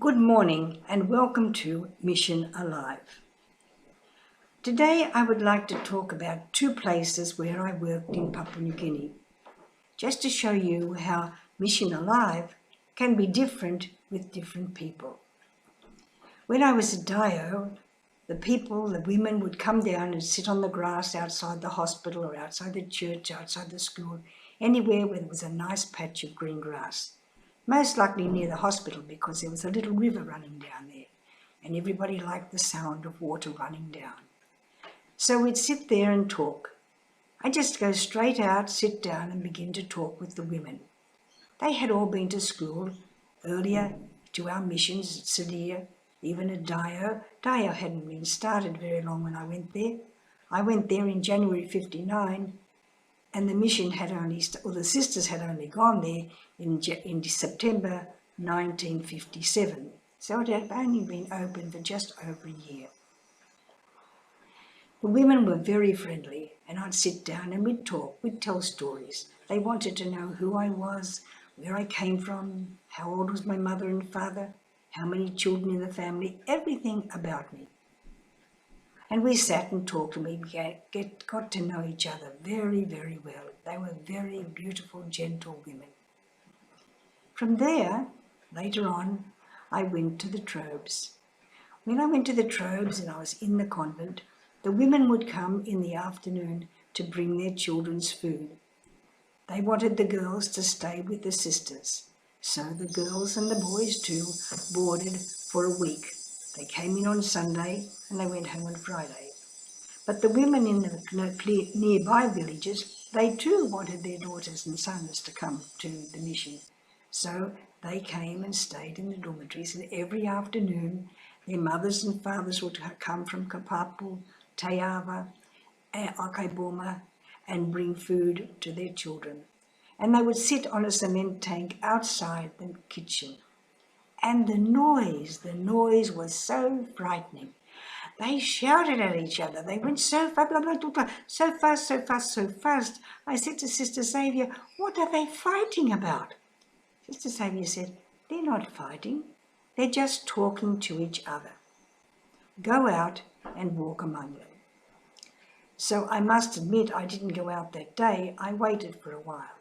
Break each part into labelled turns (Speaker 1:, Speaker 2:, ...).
Speaker 1: Good morning and welcome to Mission Alive. Today I would like to talk about two places where I worked in Papua New Guinea, just to show you how Mission Alive can be different with different people. When I was at Dio, the women would come down and sit on the grass outside the hospital or outside the church, outside the school, anywhere where there was a nice patch of green grass. Most likely near the hospital because there was a little river running down there and everybody liked the sound of water running down. So we'd sit there and talk. I just go straight out, sit down and begin to talk with the women. They had all been to school earlier, to our missions at Sadir, even at Dio. Dio hadn't been started very long when I went there. I went there in January 59 and the mission had only, the sisters had only gone there in September 1957. So it had only been open for just over a year. The women were very friendly and I'd sit down and we'd talk, we'd tell stories. They wanted to know who I was, where I came from, how old was my mother and father, how many children in the family, everything about me. And we sat and talked and we got to know each other very, very well. They were very beautiful, gentle women. From there, later on, I went to the Trobes. When I went to the Trobes and I was in the convent, the women would come in the afternoon to bring their children's food. They wanted the girls to stay with the sisters. So the girls and the boys too boarded for a week. They came in on Sunday and they went home on Friday. But the women in the nearby villages, they too wanted their daughters and sons to come to the mission. So they came and stayed in the dormitories, and every afternoon their mothers and fathers would come from Kapapu, Tayava, Akaiboma and bring food to their children. And they would sit on a cement tank outside the kitchen. And the noise was so frightening. They shouted at each other. They went so fast, blah, blah, blah, blah, so fast, so fast, so fast. I said to Sister Xavier, what are they fighting about? Sister Xavier said, they're not fighting. They're just talking to each other. Go out and walk among them. So I must admit I didn't go out that day. I waited for a while.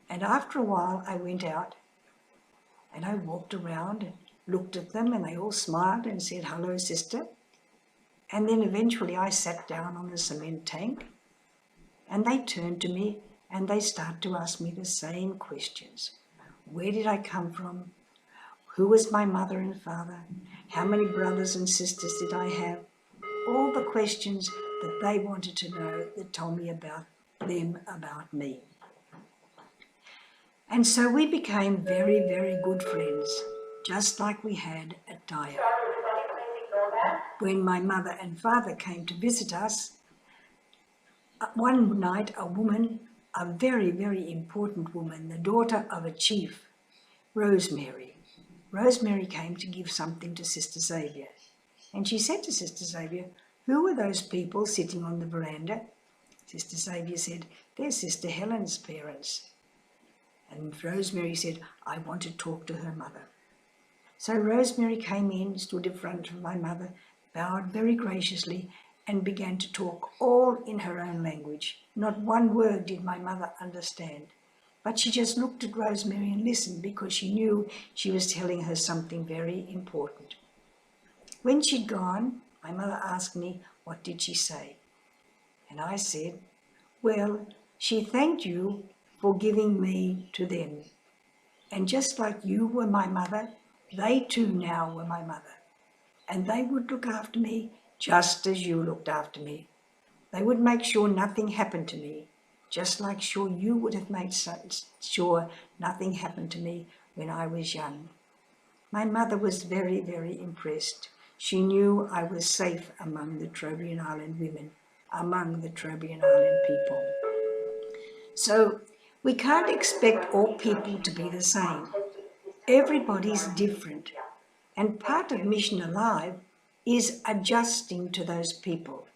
Speaker 1: And after a while I went out and I walked around and looked at them and they all smiled and said, hello, sister. And then eventually I sat down on the cement tank and they turned to me and they started to ask me the same questions. Where did I come from? Who was my mother and father? How many brothers and sisters did I have? All the questions that they wanted to know that told me about them, about me. And so we became very, very good friends, just like we had at Dio. When my mother and father came to visit us, one night a woman, a very, very important woman, the daughter of a chief, Rosemary came to give something to Sister Xavier. And she said to Sister Xavier, who are those people sitting on the veranda? Sister Xavier said, they're Sister Helen's parents. And Rosemary said, I want to talk to her mother. So Rosemary came in, stood in front of my mother, bowed very graciously and began to talk all in her own language. Not one word did my mother understand, but she just looked at Rosemary and listened because she knew she was telling her something very important. When she'd gone, my mother asked me, what did she say? And I said, well, she thanked you for giving me to them. And just like you were my mother, they too now were my mother. And they would look after me just as you looked after me. They would make sure nothing happened to me, just like sure you would have made sure nothing happened to me when I was young. My mother was very, very impressed. She knew I was safe among the Trobriand Island women, among the Trobriand Island people. So we can't expect all people to be the same. Everybody's different. And part of Mission Alive is adjusting to those people,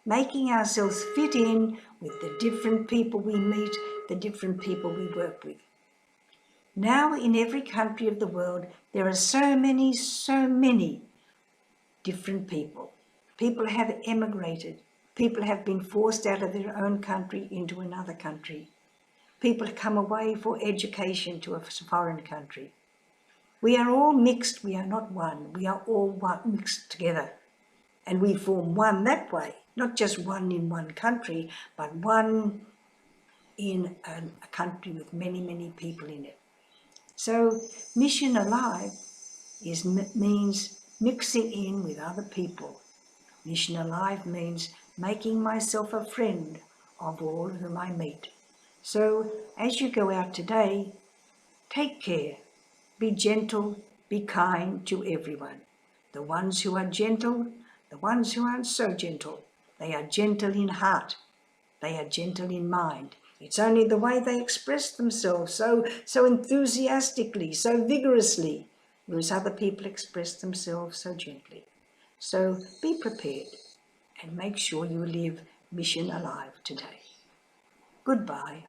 Speaker 1: making ourselves fit in with the different people we meet, the different people we work with. Now in every country of the world, there are so many different people. People have emigrated. People have been forced out of their own country into another country. People come away for education to a foreign country. We are all mixed, we are not one. We are all mixed together. And we form one that way, not just one in one country, but one in a country with many people in it. So Mission Alive means mixing in with other people. Mission Alive means making myself a friend of all whom I meet. So as you go out today, take care. Be gentle, be kind to everyone. The ones who are gentle, the ones who aren't so gentle. They are gentle in heart. They are gentle in mind. It's only the way they express themselves so enthusiastically, so vigorously, whereas other people express themselves so gently. So be prepared and make sure you live Mission Alive today. Goodbye.